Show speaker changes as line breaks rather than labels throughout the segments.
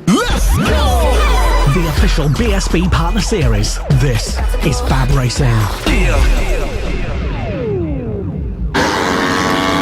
Let's go! The official BSB Partner Series. This is FAB-Racing.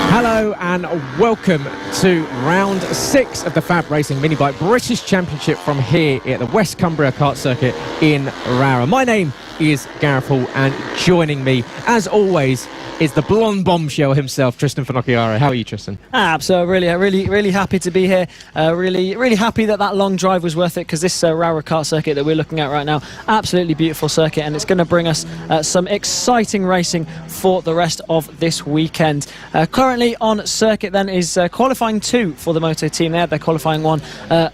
Hello and welcome to round 6 of the FAB-Racing Minibike British Championship from here at the West Cumbria Kart Circuit in Rowrah. My name is Gareth Hall, and joining me, as always, is the blonde bombshell himself, Tristan Finocchiaro. How are you, Tristan?
Absolutely, really happy to be here. Really happy that long drive was worth it, because this Rowrah Kart Circuit that we're looking at right now, absolutely beautiful circuit, and it's going to bring us some exciting racing for the rest of this weekend. Currently on circuit then is qualifying 2 for the Moto team. They had their qualifying 1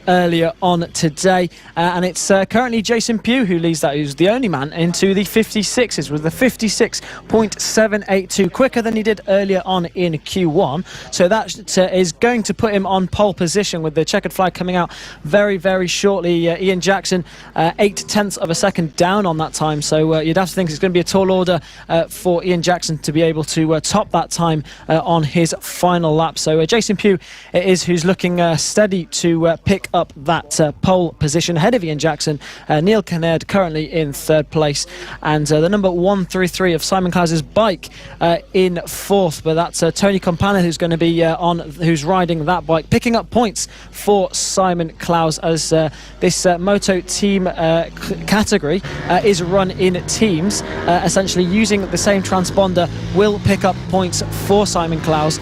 earlier on today, and it's currently Jason Pugh who leads that, who's the only man into the 56s with the 56.782, quicker than he did earlier on in Q1. So that is going to put him on pole position, with the checkered flag coming out very shortly. Ian Jackson 0.8 of a second down on that time, so you'd have to think it's going to be a tall order for Ian Jackson to be able to top that time on his final lap. So Jason Pugh is who's looking steady to pick up that pole position ahead of Ian Jackson. Neil Kinnaird currently in 3rd place, and the number 133 of Simon Clowes' bike in 4th, but that's Tony Campana who's going to be who's riding that bike, picking up points for Simon Clowes, as this Moto team category is run in teams. Essentially using the same transponder will pick up points for Simon Clowes,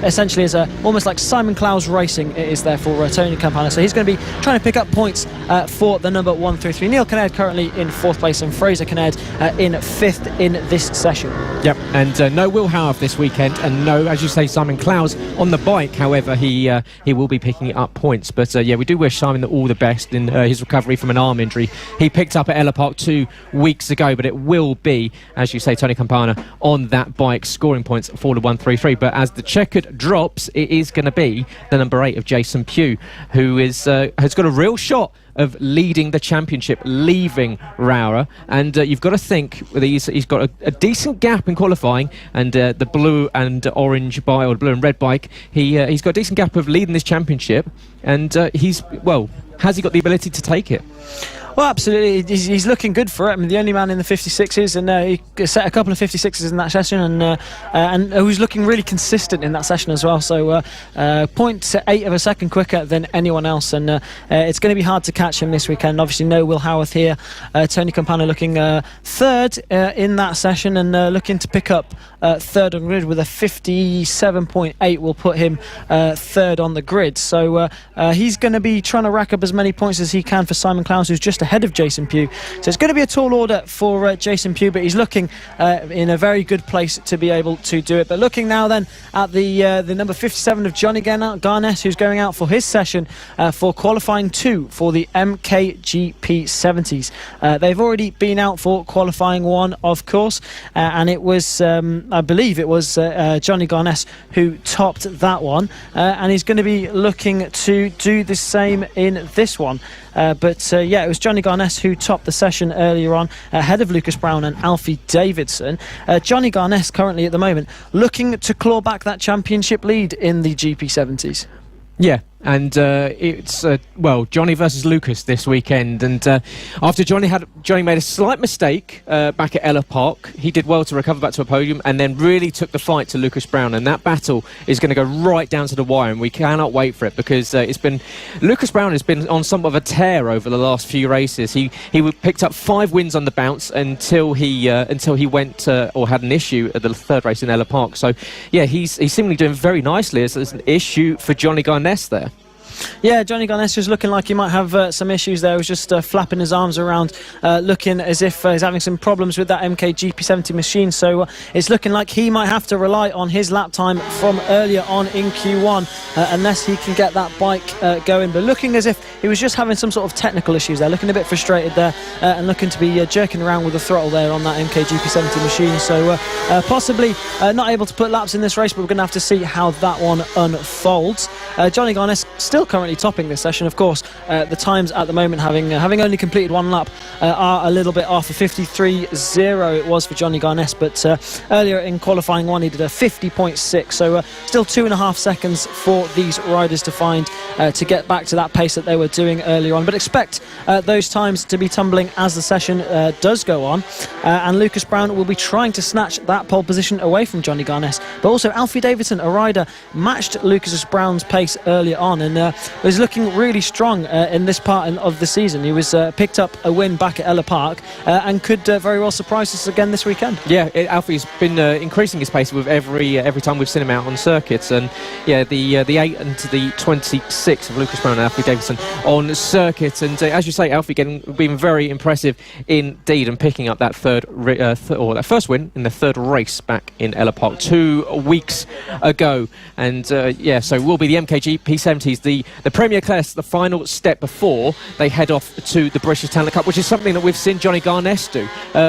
essentially as almost like Simon Clowes Racing it is there for Tony Campana. So he's going to be trying to pick up points for the number 133. Neil Kinnaird currently in 4th place, and Fraser Kinnaird in 5th in this session.
Yep, and no Will Howarth this weekend, and no, as you say, Simon Clowes on the bike. However, he will be picking up points. But yeah, we do wish Simon all the best in his recovery from an arm injury he picked up at Ella Park 2 weeks ago. But it will be, as you say, Tony Campana on that bike, scoring points for the 133. But as the checkered drops, it is going to be the number 8 of Jason Pugh, who has got a real shot of leading the championship, leaving Rowrah. And you've got to think that he's got a decent gap in qualifying, and the blue and orange bike, or blue and red bike, he's got a decent gap of leading this championship, and has he got the ability to take it?
Well, absolutely. He's looking good for it. I mean, the only man in the 56s, and he set a couple of 56s in that session, and who's looking really consistent in that session as well. So 0.8 of a second quicker than anyone else, and it's going to be hard to catch him this weekend. Obviously, no Will Howarth here. Tony Campana looking 3rd in that session, and looking to pick up 3rd on grid with a 57.8 will put him 3rd on the grid. So he's going to be trying to rack up as many points as he can for Simon Clowes, who's just ahead of Jason Pugh. So it's going to be a tall order for Jason Pugh, but he's looking in a very good place to be able to do it. But looking now then at the number 57 of Johnny Garnett, who's going out for his session for qualifying 2 for the MKGP 70s. They've already been out for qualifying 1, of course, and it was I believe it was Johnny Garnett who topped that one, and he's going to be looking to do the same in this one. But yeah, it was Johnny Garnett who topped the session earlier on, ahead of Lucas Brown and Alfie Davidson. Johnny Garnett currently at the moment looking to claw back that championship lead in the GP70s.
Yeah, and it's Johnny versus Lucas this weekend, and after Johnny made a slight mistake back at Ella Park, he did well to recover back to a podium, and then really took the fight to Lucas Brown, and that battle is going to go right down to the wire, and we cannot wait for it, because Lucas Brown has been on somewhat of a tear over the last few races. He picked up 5 wins on the bounce until he went or had an issue at the 3rd race in Ella Park. So yeah, he's seemingly doing very nicely. There's an issue for Johnny Garnett there.
Yeah, Johnny Garnett was looking like he might have some issues there. He was just flapping his arms around, looking as if he's having some problems with that MKGP70 machine. So it's looking like he might have to rely on his lap time from earlier on in Q1 unless he can get that bike going. But looking as if he was just having some sort of technical issues there, looking a bit frustrated there, and looking to be jerking around with the throttle there on that MKGP70 machine. So possibly not able to put laps in this race, but we're going to have to see how that one unfolds. Johnny Garnett still currently topping this session. Of course, the times at the moment, having only completed one lap, are a little bit off. A 53.0 it was for Johnny Garness, but earlier in qualifying one he did a 50.6, so still 2.5 seconds for these riders to find to get back to that pace that they were doing earlier on. But expect those times to be tumbling as the session does go on, and Lucas Brown will be trying to snatch that pole position away from Johnny Garness. But also Alfie Davidson, a rider, matched Lucas Brown's pace earlier on and was looking really strong in this part of the season. He was picked up a win back at Ella Park and could very well surprise us again this weekend.
Yeah, Alfie's been increasing his pace with every time we've seen him out on circuits, and yeah, the 8 and the 26 of Lucas Brown and Alfie Davidson on circuits, and as you say, Alfie being very impressive indeed and picking up that that first win in the third race back in Ella Park 2 weeks ago. And so will be the MKGP 70s, the Premier Class, the final step before they head off to the British Talent Cup, which is something that we've seen Johnny Garness do.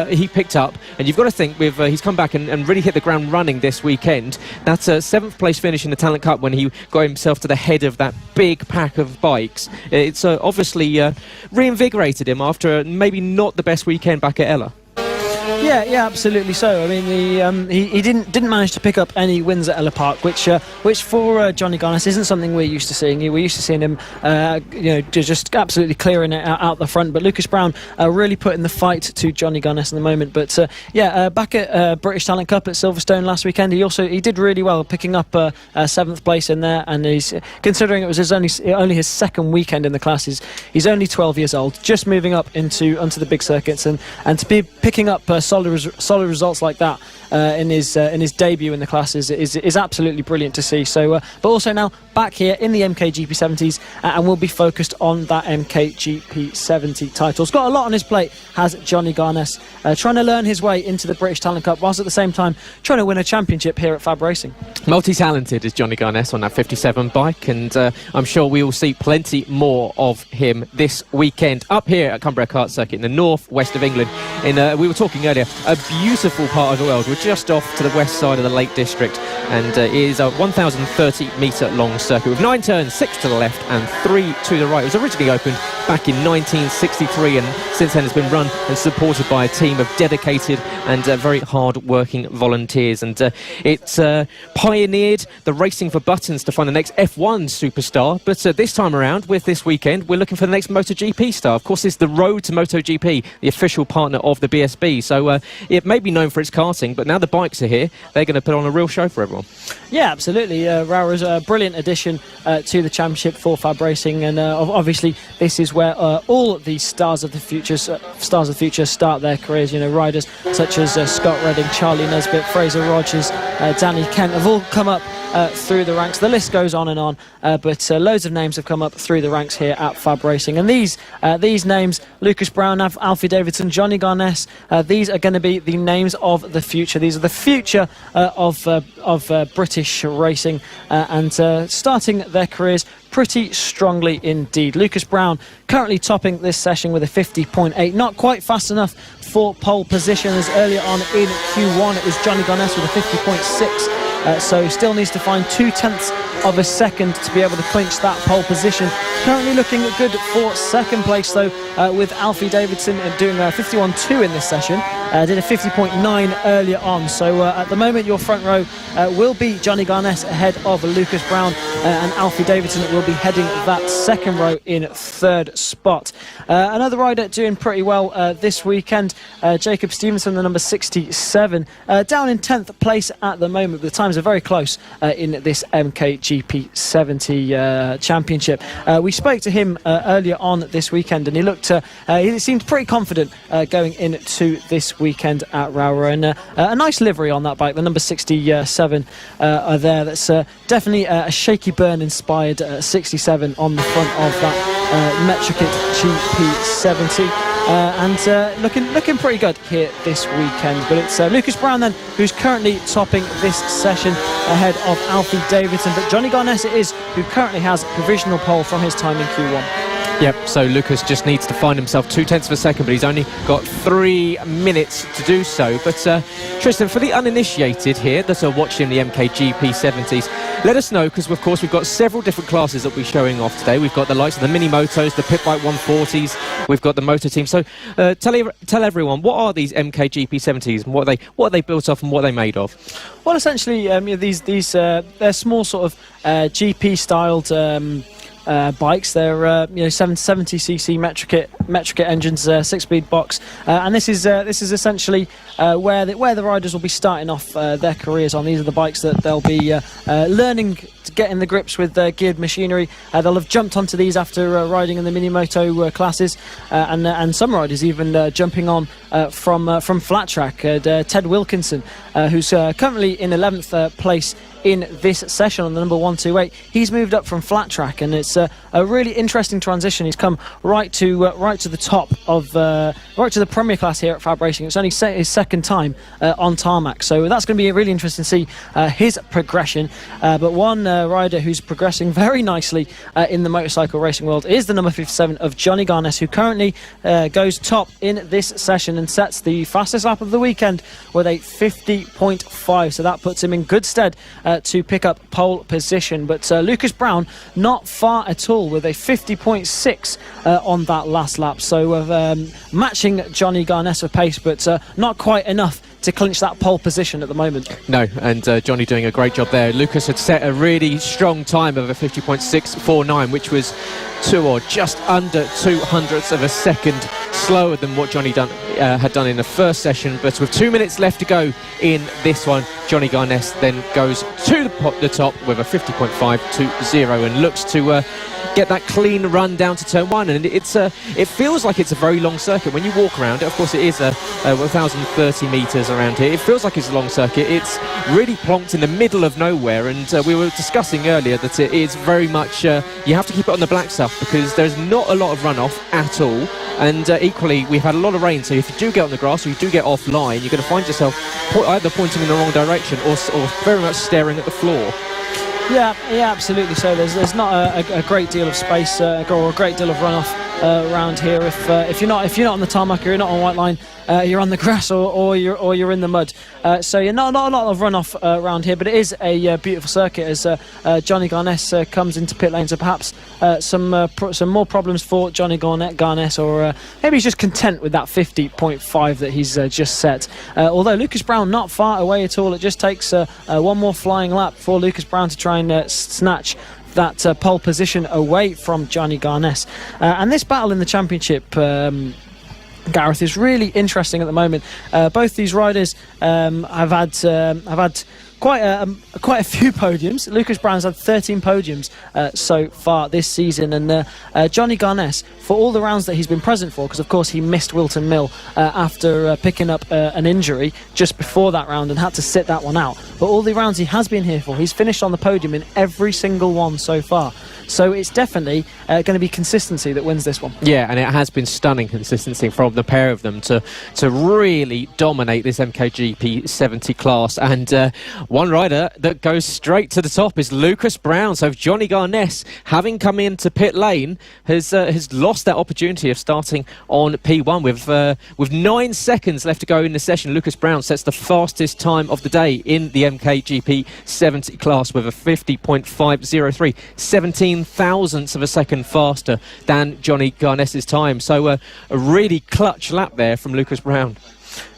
He picked up, and you've got to think he's come back and really hit the ground running this weekend. That's a 7th place finish in the Talent Cup when he got himself to the head of that big pack of bikes. It's obviously reinvigorated him after maybe not the best weekend back at Ella.
Yeah, absolutely so. I mean, he didn't manage to pick up any wins at Ella Park, which for Johnny Garness isn't something we're used to seeing. We're used to seeing him, just absolutely clearing it out the front. But Lucas Brown really putting the fight to Johnny Garness in the moment. But back at British Talent Cup at Silverstone last weekend, he did really well, picking up 7th place in there. And he's, considering it was only his second weekend in the classes, he's only 12 years old, just moving up onto the big circuits, and to be picking up solid results like that in his debut in the classes is absolutely brilliant to see. So, but also now back here in the MKGP 70s, and we'll be focused on that MKGP 70 title. He's got a lot on his plate, has Johnny Garness, trying to learn his way into the British Talent Cup, whilst at the same time trying to win a championship here at FAB-Racing.
Multi-talented is Johnny Garness on that 57 bike, and I'm sure we will see plenty more of him this weekend up here at Cumbria Kart Circuit in the north-west of England. We were talking earlier, a beautiful part of the world. We're just off to the west side of the Lake District, and it is a 1,030 metre long circuit with 9 turns, 6 to the left and 3 to the right. It was originally opened back in 1963, and since then has been run and supported by a team of dedicated and very hard-working volunteers. And it's pioneered the racing for buttons to find the next F1 superstar. But this time around, with this weekend, we're looking for the next MotoGP star. Of course, it's the road to MotoGP, the official partner of the BSB. So it may be known for its karting, but now the bikes are here, they're going to put on a real show for everyone.
Yeah, absolutely. Rowrah's a brilliant addition to the championship for FAB-Racing, and obviously this is where all the stars of the future start their careers. Riders such as Scott Redding, Charlie Nesbitt, Fraser Rogers, Danny Kent have all come up through the ranks. The list goes on and on, but loads of names have come up through the ranks here at FAB-Racing, and these names, Lucas Brown, Alfie Davidson, Johnny Garness, these are going to be the names of the future. These are the future of British racing, and starting their careers pretty strongly indeed. Lucas Brown currently topping this session with a 50.8, not quite fast enough for pole position, as earlier on in Q1 it was Johnny Garness with a 50.6, so he still needs to find 0.2 of a second to be able to clinch that pole position. Currently looking good for second place though, with Alfie Davidson doing a 51.2 in this session. Did a 50.9 earlier on, so at the moment your front row will be Johnny Garness ahead of Lucas Brown, and Alfie Davidson will be heading that second row in third spot. Another rider doing pretty well this weekend, Jacob Stevenson, the number 67, down in 10th place at the moment, but the times are very close in this MKGP 70 championship. We spoke to him earlier on this weekend, and he seemed pretty confident going into this weekend at Rowrah, and a nice livery on that bike, the number 67 there. That's definitely a Shaky Burn inspired 67 on the front of that Metrokit GP70, and looking pretty good here this weekend. But it's Lucas Brown then who's currently topping this session ahead of Alfie Davidson, but Johnny Garness it is who currently has provisional pole from his time in Q1.
Yep, so Lucas just needs to find himself 0.2 of a second, but he's only got 3 minutes to do so. But Tristan, for the uninitiated here that are watching the MKGP 70s, let us know, because of course we've got several different classes that we're showing off today. We've got the likes of the mini motos, the pit bike 140s, we've got the motor team. So tell everyone, what are these MKGP 70s and what are they built off and what are they made of?
Well, essentially, these they're small sort of GP styled bikes. They're 70cc metric engines, 6-speed box, and this is essentially where the riders will be starting off their careers on. These are the bikes that they'll be learning to get in the grips with geared machinery. They'll have jumped onto these after riding in the mini moto classes, and some riders even jumping on from flat track. Ted Wilkinson, who's currently in 11th place in this session on the number 128, he's moved up from flat track, and it's a really interesting transition. He's come right to the top of right to the Premier class here at FAB-Racing. It's only his second time on tarmac, so that's going to be really interesting to see his progression. But one rider who's progressing very nicely in the motorcycle racing world is the number 57 of Johnny Garness, who currently goes top in this session and sets the fastest lap of the weekend with a 50.5, so that puts him in good stead to pick up pole position. But Lucas Brown not far at all with a 50.6 on that last lap, so matching Johnny Garness for pace, but not quite enough to clinch that pole position at the moment.
No, and Johnny doing a great job there. Lucas had set a really strong time of a 50.649, which was just under 0.02 of a second slower than what Johnny had done in the first session. But with 2 minutes left to go in this one, Johnny Garness then goes to the top with a 50.520 and looks to get that clean run down to turn 1. And it feels like it's a very long circuit when you walk around it. Of course, it is 1,030 metres around here. It feels like it's a long circuit. It's really plonked in the middle of nowhere, and we were discussing earlier that it is very much you have to keep it on the black stuff, because there's not a lot of runoff at all. And equally, we've had a lot of rain, so if you do get on the grass or you do get offline, you're going to find yourself either pointing in the wrong direction or very much staring at the floor.
Yeah, absolutely. So there's not a great deal of space or a great deal of runoff around here. If you're not on the tarmac, or you're not on white line, you're on the grass or you're in the mud. So you're not a lot of runoff around here, but it is a beautiful circuit as Johnny Garness comes into pit lane. So perhaps some more problems for Johnny Garness, or maybe he's just content with that 50.5 that he's just set. Although Lucas Brown not far away at all. It just takes one more flying lap for Lucas Brown to try and snatch that pole position away from Johnny Garness. And this battle in the championship, Gareth, is really interesting at the moment. Both these riders have had quite a few podiums. Lucas Brown's had 13 podiums so far this season, and Johnny Garness, for all the rounds that he's been present for, because of course he missed Wilton Mill after picking up an injury just before that round and had to sit that one out, but all the rounds he has been here for, he's finished on the podium in every single one so far. So it's definitely going to be consistency that wins this one. Yeah,
and it has been stunning consistency from the pair of them to really dominate this MKGP 70 class. And one rider that goes straight to the top is Lucas Brown. So Johnny Garness, having come into pit lane, has lost that opportunity of starting on P1 with 9 seconds left to go in the session. Lucas Brown sets the fastest time of the day in the MKGP 70 class with a 50.503, 17 thousandths of a second faster than Johnny Garness's time. So a really clutch lap there from Lucas Brown.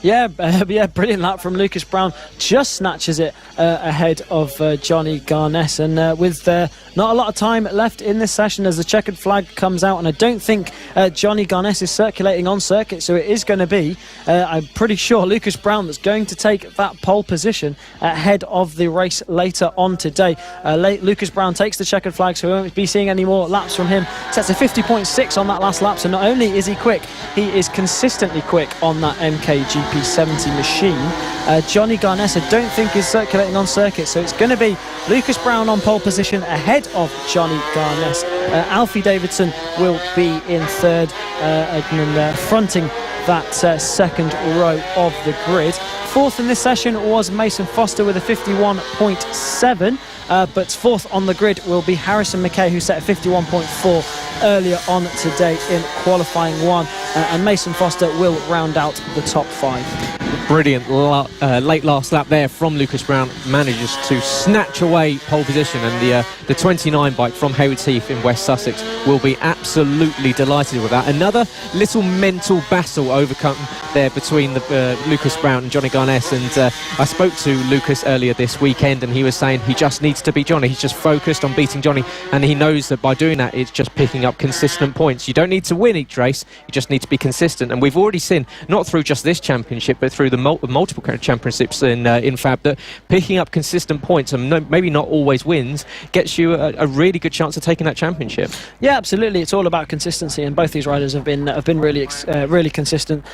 Yeah, brilliant lap from Lucas Brown. Just snatches it ahead of Johnny Garness, and with not a lot of time left in this session as the checkered flag comes out, and I don't think Johnny Garness is circulating on circuit, so it is going to be, I'm pretty sure, Lucas Brown that's going to take that pole position ahead of the race later on today. Lucas Brown takes the checkered flag, so we won't be seeing any more laps from him. Sets a 50.6 on that last lap, so not only is he quick, he is consistently quick on that MKGP 70 machine. Johnny Garness, I don't think is circulating on circuit, so it's going to be Lucas Brown on pole position ahead of Johnny Garness. Alfie Davidson will be in third and fronting that second row of the grid. Fourth in this session was Mason Foster with a 51.7. But fourth on the grid will be Harrison McKay, who set a 51.4 earlier on today in qualifying 1. And Mason Foster will round out the top 5.
Brilliant late last lap there from Lucas Brown, manages to snatch away pole position, and the 29 bike from Haywards Heath in West Sussex will be absolutely delighted with that. Another little mental battle overcome there between Lucas Brown and Johnny Garness, and I spoke to Lucas earlier this weekend, and he was saying he just needs to beat Johnny. He's just focused on beating Johnny, and he knows that by doing that it's just picking up consistent points. You don't need to win each race, you just need to be consistent, and we've already seen, not through just this championship but through the multiple championships in FAB, that picking up consistent points and maybe not always wins gets you a really good chance of taking that championship.
Yeah, absolutely. It's all about consistency, and both these riders have been really consistent.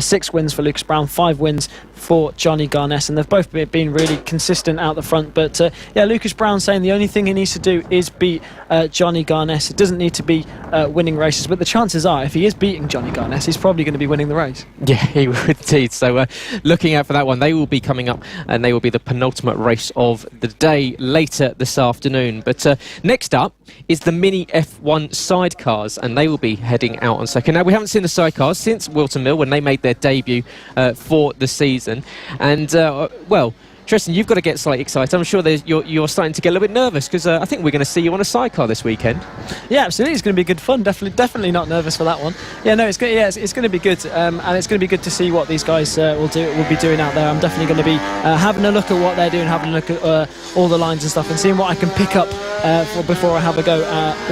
6 wins for Lucas Brown, 5 wins for Johnny Garness, and they've both been really consistent out the front. But yeah, Lucas Brown saying the only thing he needs to do is beat Johnny Garness. It doesn't need to be winning races, but the chances are if he is beating Johnny Garness, he's probably going to be winning the race.
Yeah, he would indeed. So looking out for that one. They will be coming up, and they will be the penultimate race of the day later this afternoon. But next up is the Mini F1 sidecars, and they will be heading out on circuit. Now, we haven't seen the sidecars since Wilton Mill when they made their debut for the season, and well, Tristan, you've got to get slightly excited. I'm sure you're starting to get a little bit nervous, because I think we're going to see you on a sidecar this weekend.
Yeah, absolutely. It's going to be good fun. Definitely not nervous for that one. Yeah, no, it's going to be good, and it's going to be good to see what these guys will be doing out there. I'm definitely going to be having a look at what they're doing, having a look at all the lines and stuff, and seeing what I can pick up before I have a go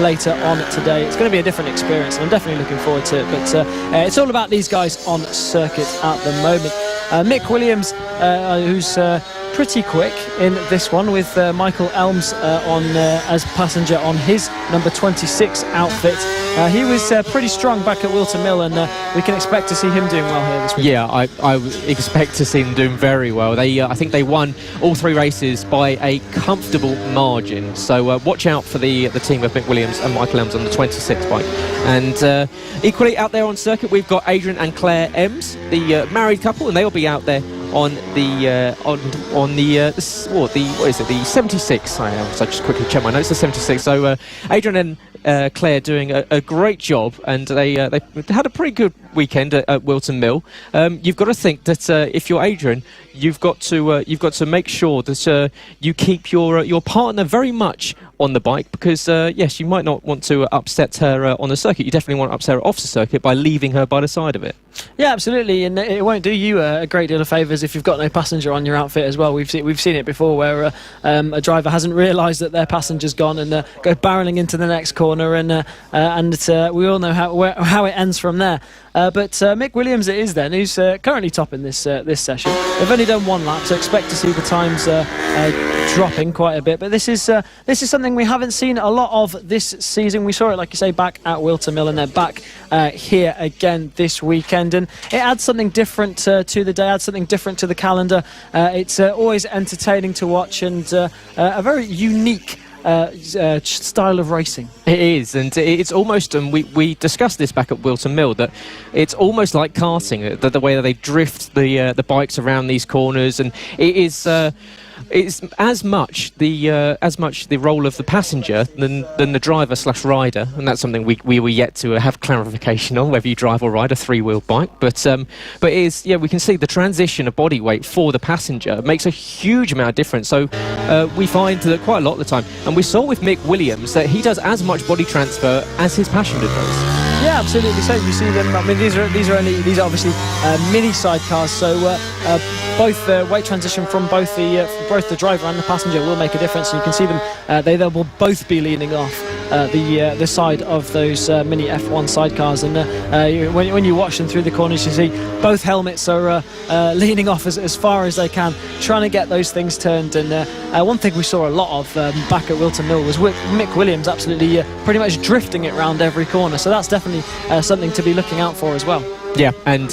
later on today. It's going to be a different experience, and I'm definitely looking forward to it. But it's all about these guys on circuit at the moment. Mick Williams, who's pretty quick in this one, with Michael Elms as passenger on his number 26 outfit. He was pretty strong back at Wilton Mill, and we can expect to see him doing well here this week.
Yeah, I would expect to see them doing very well. I think they won all 3 races by a comfortable margin. So watch out for the team of Mick Williams and Michael Elms on the 26 bike. And equally out there on circuit, we've got Adrian and Claire Ems, the married couple, and they will be out there on the what is it, the 76. So I just quickly check my notes. The 76. So Adrian and Claire doing a great job, and they had a pretty good weekend at Wilton Mill. You've got to think that if you're Adrian, you've got to make sure that you keep your partner very much on the bike, because yes, you might not want to upset her on the circuit. You definitely want to upset her off the circuit by leaving her by the side of it.
Yeah, absolutely, and it won't do you a great deal of favours if you've got no passenger on your outfit as well. We've seen it before, where a driver hasn't realised that their passenger's gone and go barrelling into the next corner, and we all know how it ends from there. But Mick Williams it is then, who's currently topping this session. They've only done 1 lap, so expect to see the times dropping quite a bit. But this is something we haven't seen a lot of this season. We saw it, like you say, back at Wilton Mill, and they're back here again this weekend. And it adds something different to the day, adds something different to the calendar. It's always entertaining to watch, and a very unique style of racing.
It is, and it's almost, and we discussed this back at Wilton Mill, that it's almost like karting, the way that they drift the bikes around these corners, and it is it's as much the role of the passenger than the driver / rider, and that's something we were yet to have clarification on, whether you drive or ride a 3-wheel bike. But it is, yeah, we can see the transition of body weight for the passenger makes a huge amount of difference. So we find that quite a lot of the time, and we saw with Mick Williams that he does as much body transfer as his passenger does.
Yeah, absolutely. So you see them. I mean, these are obviously mini sidecars. So both weight transition from both the driver and the passenger will make a difference. And you can see them. They will both be leaning off the side of those mini F1 sidecars. And when you watch them through the corners, you see both helmets are leaning off as far as they can, trying to get those things turned. And one thing we saw a lot of back at Wilton Mill was Mick Williams absolutely pretty much drifting it round every corner. So that's definitely something to be looking out for as well.
Yeah, and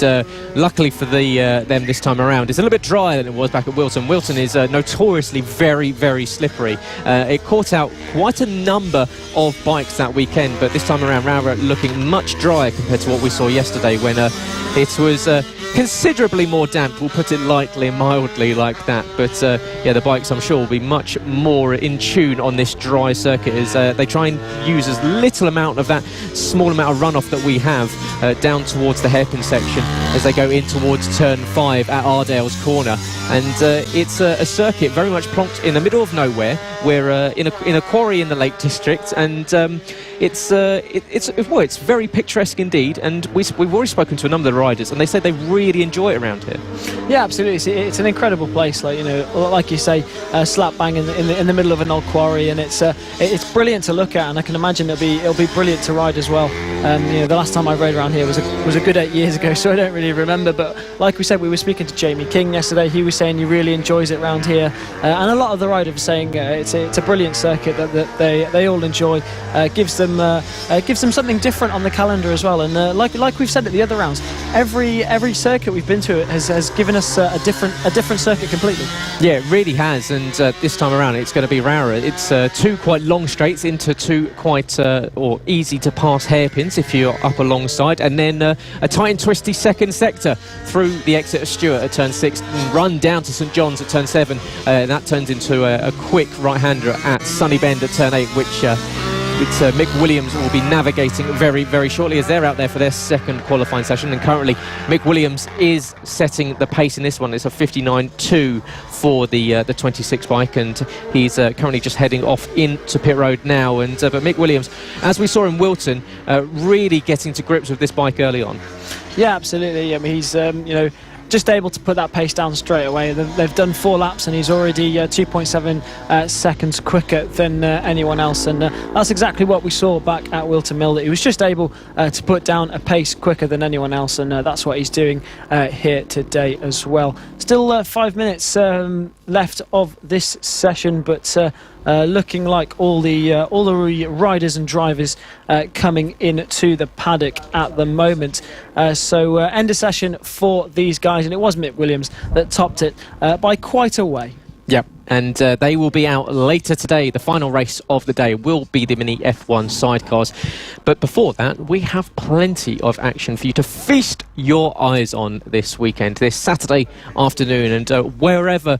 luckily for them this time around, it's a little bit drier than it was back at Wilton. Wilton is notoriously very, very slippery. It caught out quite a number of bikes that weekend, but this time around, Rowrah looking much drier compared to what we saw yesterday when it was considerably more damp. We'll put it lightly and mildly like that. But yeah, the bikes, I'm sure, will be much more in tune on this dry circuit as they try and use as little amount of that small amount of runoff that we have down towards the hairpin section as they go in towards turn 5 at Ardale's corner. And it's a circuit very much plonked in the middle of nowhere. We're in a quarry in the Lake District, and it's very picturesque indeed. And we've already spoken to a number of the riders, and they say they really enjoy it around here. Yeah,
absolutely. It's an incredible place. Like you say, slap bang in the middle of an old quarry, and it's brilliant to look at. And I can imagine it'll be brilliant to ride as well. The last time I rode around here was a good 8 years ago, so I don't really remember. But like we said, we were speaking to Jamie King yesterday. He was saying he really enjoys it around here, and a lot of the riders were saying it's a brilliant circuit that they all enjoy. Gives them something different on the calendar as well. And like we've said at the other rounds, every circuit we've been to has given us a different circuit completely.
Yeah, it really has. And this time around, it's going to be Rowrah. It's 2 quite long straights into 2 quite or easy to pass hairpins if you're up alongside, and then a tight and twisty second sector through the exit of Stewart at turn 6 and run down to St John's at turn 7. That turns into a quick right-hander at Sunny Bend at turn 8, which Mick Williams will be navigating very, very shortly as they're out there for their second qualifying session. And currently Mick Williams is setting the pace in this one. It's a 59.2 for the 26 bike, and he's currently just heading off into pit road now. And but Mick Williams, as we saw in Wilton, really getting to grips with this bike early on.
Yeah, absolutely. I mean, he's just able to put that pace down straight away. They've done 4 laps, and he's already 2.7 seconds quicker than anyone else. And that's exactly what we saw back at Wilton Mill, that he was just able to put down a pace quicker than anyone else, and that's what he's doing here today as well. Still 5 minutes left of this session, but looking like all the riders and drivers coming into the paddock at the moment. So end of session for these guys, and it was Mick Williams that topped it by quite a way.
Yep, and they will be out later today. The final race of the day will be the Mini F1 sidecars. But before that, we have plenty of action for you to feast your eyes on this weekend, this Saturday afternoon. And wherever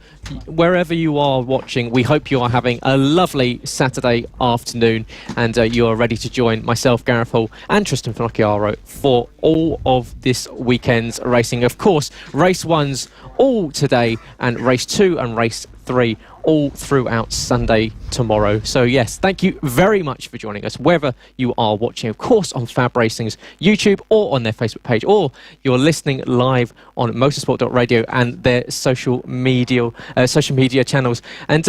you are watching, we hope you are having a lovely Saturday afternoon, and you are ready to join myself, Gareth Hall, and Tristan Finocchiaro for all of this weekend's racing. Of course, race 1's all today, and race 2 and race 3 all throughout Sunday tomorrow. So yes, thank you very much for joining us, whether you are watching, of course, on FAB-Racing's YouTube or on their Facebook page, or you're listening live on motorsport.radio and their social media channels. And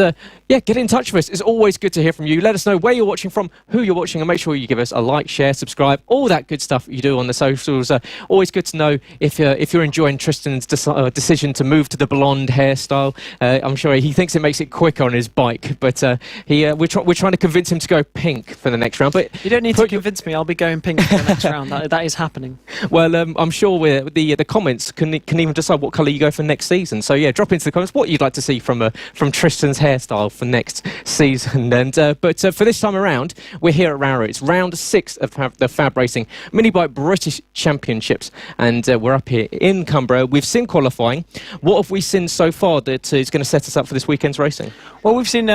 yeah, get in touch with us. It's always good to hear from you. Let us know where you're watching from, who you're watching, and make sure you give us a like, share, subscribe, all that good stuff you do on the socials. Always good to know if you're enjoying Tristan's decision to move to the blonde hairstyle. I'm sure he thinks it makes it quicker on his bike, but we're trying to convince him to go pink for the next round. But
you don't need to convince me. I'll be going pink for the next round. That is happening.
Well, I'm sure the comments can even decide what colour you go for next season. So yeah, drop into the comments what you'd like to see from Tristan's hairstyle for next season. And but for this time around, we're here at Rowrah. It's round 6 of the FAB Racing Mini Bike British Championships, and we're up here in Cumbria. We've seen qualifying. What have we seen so far that is going to set us up for this weekend's racing?
Well, we've seen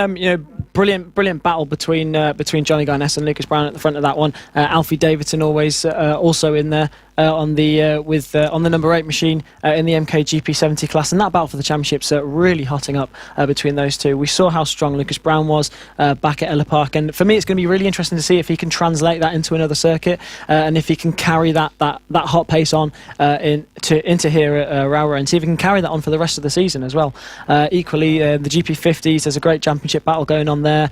brilliant battle between Johnny Guinness and Lucas Brown at the front of that one. Alfie Davidson always also in there on the number 8 machine in the MKGP 70 class, and that battle for the championships really hotting up between those two. We saw how strong Lucas Brown was back at Ella Park, and for me it's going to be really interesting to see if he can translate that into another circuit and if he can carry that hot pace on into here at Rowrah, and see if he can carry that on for the rest of the season as well. Equally, the GP50s, there's a great championship battle going on there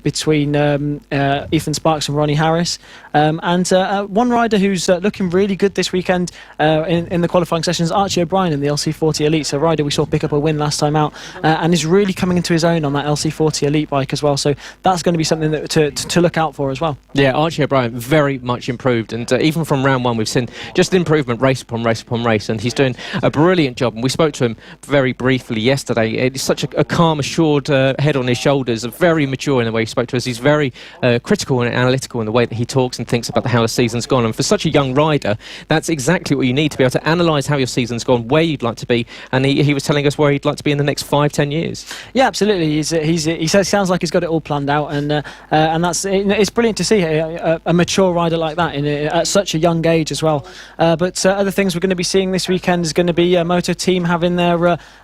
between Ethan Sparks and Ronnie Harris, and one rider who's looking really good good this weekend in the qualifying sessions. Archie O'Brien in the LC40 Elite, so a rider we saw pick up a win last time out, and is really coming into his own on that LC40 Elite bike as well. So that's going to be something that to look out for as well.
Yeah, Archie O'Brien very much improved, and even from round one we've seen just improvement race upon race upon race, and he's doing a brilliant job. And we spoke to him very briefly yesterday. It's such a calm, assured head on his shoulders, very mature in the way he spoke to us. He's very critical and analytical in the way that he talks and thinks about how the season's gone. And for such a young rider, that's exactly what you need to be able to analyse how your season's gone, where you'd like to be, and he was telling us where he'd like to be in the next 5-10 years. Yeah,
absolutely. He sounds like he's got it all planned out, and that's it's brilliant to see a mature rider like that at such a young age as well. But other things we're going to be seeing this weekend is going to be Moto Team having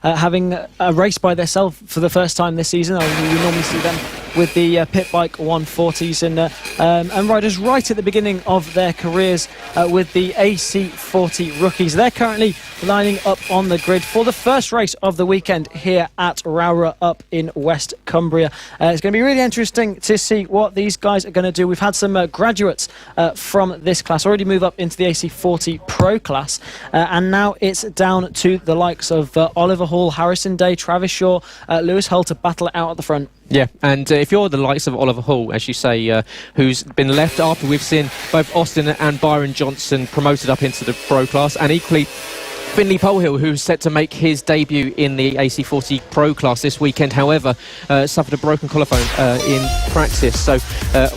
having a race by themselves for the first time this season. We normally see them with the pit bike 140s and riders right at the beginning of their careers with the AC40 rookies. They're currently lining up on the grid for the first race of the weekend here at Rowrah up in West Cumbria. It's going to be really interesting to see what these guys are going to do. We've had some graduates from this class already move up into the AC40 Pro class, and now it's down to the likes of Oliver Hall, Harrison Day, Travis Shaw, Lewis Hull to battle it out at the front.
Yeah, and if you're the likes of Oliver Hall, as you say, who's been left after we've seen both Austin and Byron Johnson promoted up into the Pro class, and equally Finley Polehill, who's set to make his debut in the AC40 Pro class this weekend, however, suffered a broken collarbone in practice. So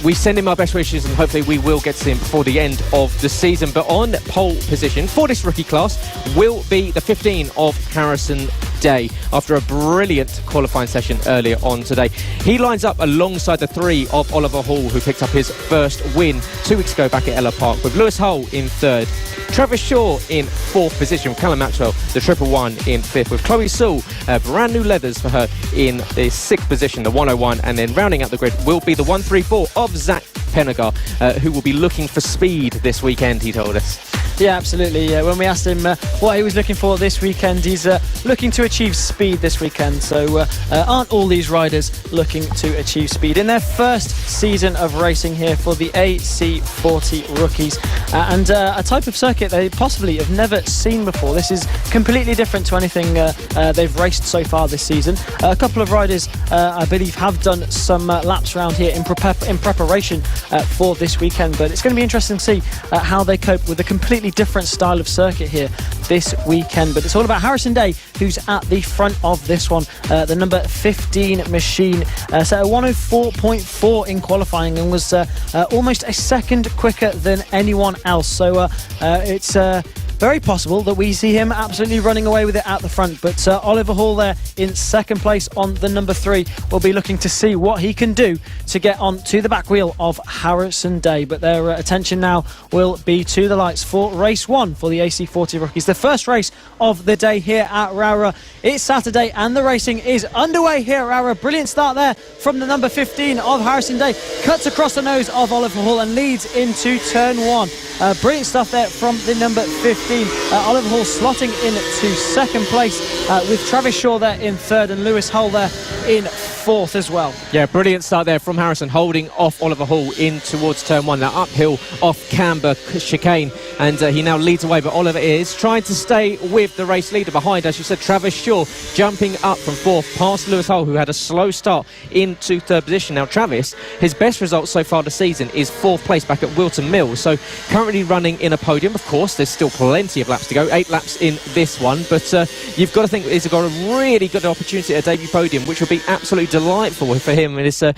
we send him our best wishes, and hopefully we will get to him before the end of the season. But on pole position for this rookie class will be the 15 of Harrison Day, after a brilliant qualifying session earlier on today. He lines up alongside the 3 of Oliver Hall, who picked up his first win 2 weeks ago back at Ella Park, with Lewis Hull in 3rd, Travis Shaw in 4th position, with Callum Maxwell the 111 in 5th, with Chloe Sewell, brand new leathers for her, in the 6th position, the 101, and then rounding out the grid will be the 134 of Zach Penagar, who will be looking for speed this weekend, he told us.
Yeah, absolutely. When we asked him what he was looking for this weekend, he's looking to achieve speed this weekend. So aren't all these riders looking to achieve speed in their first season of racing here for the AC40 rookies, and a type of circuit they possibly have never seen before. This is completely different to anything they've raced so far this season. A couple of riders, I believe, have done some laps around here in preparation for this weekend, but it's going to be interesting to see how they cope with a completely different style of circuit here this weekend. But it's all about Harrison Day, who's at the front of this one. The number 15 machine set a 104.4 in qualifying and was almost a second quicker than anyone else. So it's very possible that we see him absolutely running away with it at the front. But Oliver Hall there in 2nd place on the number 3 will be looking to see what he can do to get on to the back wheel of Harrison Day. But their attention now will be to the lights for race 1 for the AC40 rookies, the first race of the day here at Rowrah. It's Saturday and the racing is underway here at Rowrah. Brilliant start there from the number 15 of Harrison Day, cuts across the nose of Oliver Hall and leads into turn 1. Brilliant stuff there from the number 15. Oliver Hall slotting into 2nd place, with Travis Shaw there in 3rd and Lewis Hull there in 4th as well. Yeah, brilliant start there from Harrison, holding off Oliver Hall in towards turn 1. Now uphill off Camber chicane, and he now leads away, but Oliver is trying to stay with the race leader behind. As you said, Travis Shaw jumping up from 4th past Lewis Hull, who had a slow start into 3rd position. Now Travis, his best result so far this season is 4th place back at Wilton Mills, so currently running in a podium. Of course, there's still plenty of laps to go, 8 laps in this one, but you've got to think he's got a really good opportunity at a debut podium, which will be absolutely delightful for him. And it's the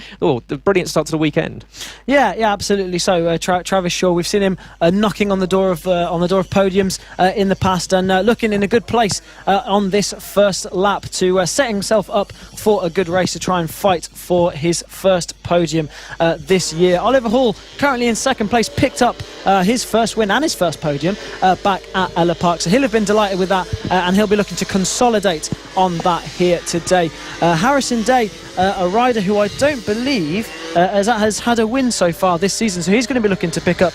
brilliant start to the weekend. Yeah, absolutely. So Travis Shaw, we've seen him knocking on the door of podiums in the past, and looking in a good place on this first lap to set himself up for a good race to try and fight for his first podium this year. Oliver Hall currently in 2nd place, picked up his first win and his first podium back at Ella Park, so he'll have been delighted with that, and he'll be looking to consolidate on that here today. Harrison Day, a rider who I don't believe has had a win so far this season, so he's going to be looking to pick up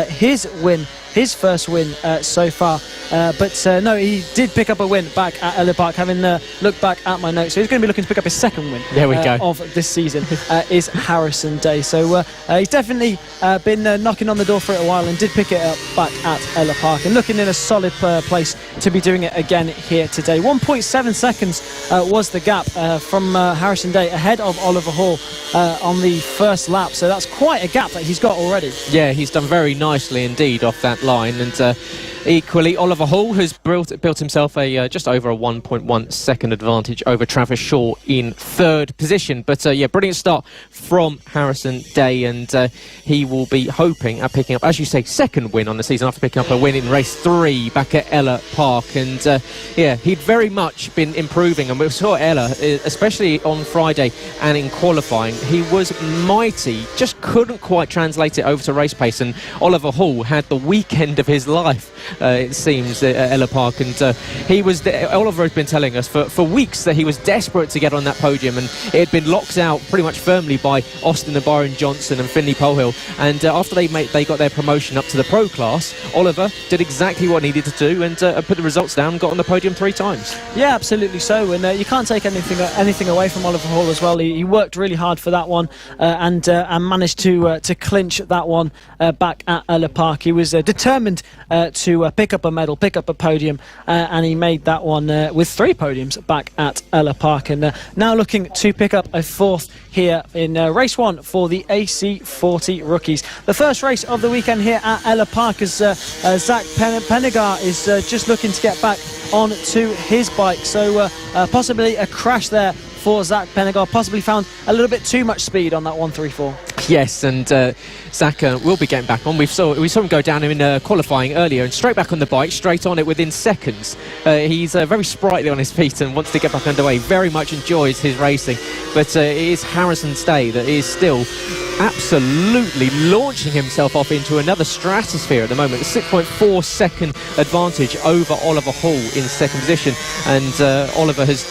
his win his first win so far. But no, he did pick up a win back at Ella Park, having looked back at my notes. So he's going to be looking to pick up his second win
There we go.
of this season, is Harrison Day. So he's definitely been knocking on the door for it a while, and did pick it up back at Ella Park, and looking in a solid place to be doing it again here today. 1.7 seconds was the gap from Harrison Day ahead of Oliver Hall on the first lap. So that's quite a gap that he's got already.
Yeah, he's done very nicely indeed off that line, and equally Oliver Hall has built himself a just over a 1.1 second advantage over Travis Shaw in third position. But yeah, brilliant start from Harrison Day, and he will be hoping at picking up, as you say, second win on the season after picking up a win in race 3 back at Ella Park. And yeah, he'd very much been improving, and we saw Ella, especially on Friday and in qualifying, he was mighty, just couldn't quite translate it over to race pace. And Oliver Hall had the weekend of his life, it seems, at Ella Park, and Oliver has been telling us for weeks that he was desperate to get on that podium, and it had been locked out pretty much firmly by Austin and Byron Johnson and Finley Polehill. And after they got their promotion up to the pro class, Oliver did exactly what he needed to do, and put the results down and got on the podium 3 times.
Yeah, absolutely so, and you can't take anything away from Oliver Hall as well. He worked really hard for that one, and managed to clinch that one back at Ella Park. He was determined to pick up a medal, pick up a podium, and he made that one with 3 podiums back at Ella Park, and now looking to pick up a 4th here in race 1 for the AC40 rookies. The first race of the weekend here at Ella Park, as Zach Penegar is just looking to get back onto his bike. So possibly a crash there for Zach Penegar, possibly found a little bit too much speed on that 134.
Yes, and Zach will be getting back on. We saw him go down in qualifying earlier, and straight back on the bike, straight on it within seconds. He's very sprightly on his feet and wants to get back underway. Very much enjoys his racing, but it is Harrison Day that is still absolutely launching himself off into another stratosphere at the moment. A 6.4 second advantage over Oliver Hall in second position, and Oliver has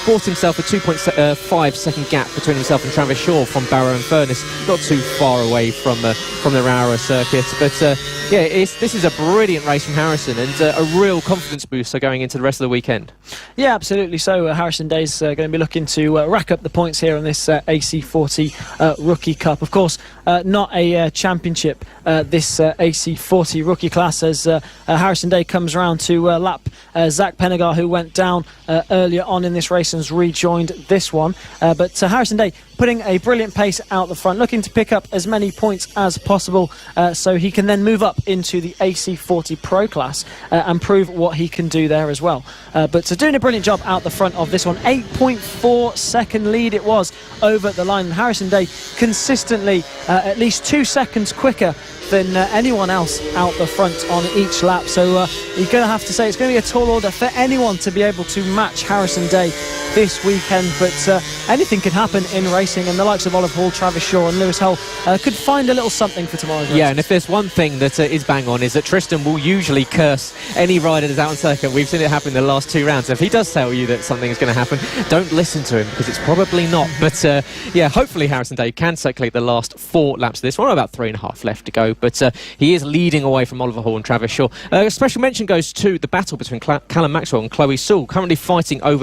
bought himself a 2.5 second gap between himself and Travis Shaw from Barrow and Furness, not too far away from the Rowrah circuit. But yeah, this is a brilliant race from Harrison, and a real confidence booster going into the rest of the weekend.
Yeah, absolutely. So Harrison Day's going to be looking to rack up the points here on this AC40 Rookie Cup. Of course, not a championship, this AC40 rookie class, as Harrison Day comes around to lap Zach Penegar, who went down earlier on in this race and has rejoined this one. But Harrison Day putting a brilliant pace out the front, looking to pick up as many points as possible so he can then move up into the AC40 Pro class and prove what he can do there as well. But doing a brilliant job out the front of this one. 8.4 second lead it was over the line. Harrison Day consistently at least 2 seconds quicker than anyone else out the front on each lap. So you're going to have to say it's going to be a tall order for anyone to be able to match Harrison Day this weekend, but anything could happen in racing, and the likes of Oliver Hall, Travis Shaw and Lewis Hull could find a little something for tomorrow's race.
Yeah, and if there's one thing that is bang on, is that Tristan will usually curse any rider that's out on circuit. We've seen it happen in the last 2 rounds. If he does tell you that something is going to happen, don't listen to him, because it's probably not. But yeah, hopefully Harrison Day can circulate the last 4 laps of this one. About 3.5 left to go, but he is leading away from Oliver Hall and Travis Shaw. A special mention goes to the battle between Callum Maxwell and Chloe Sewell, currently fighting over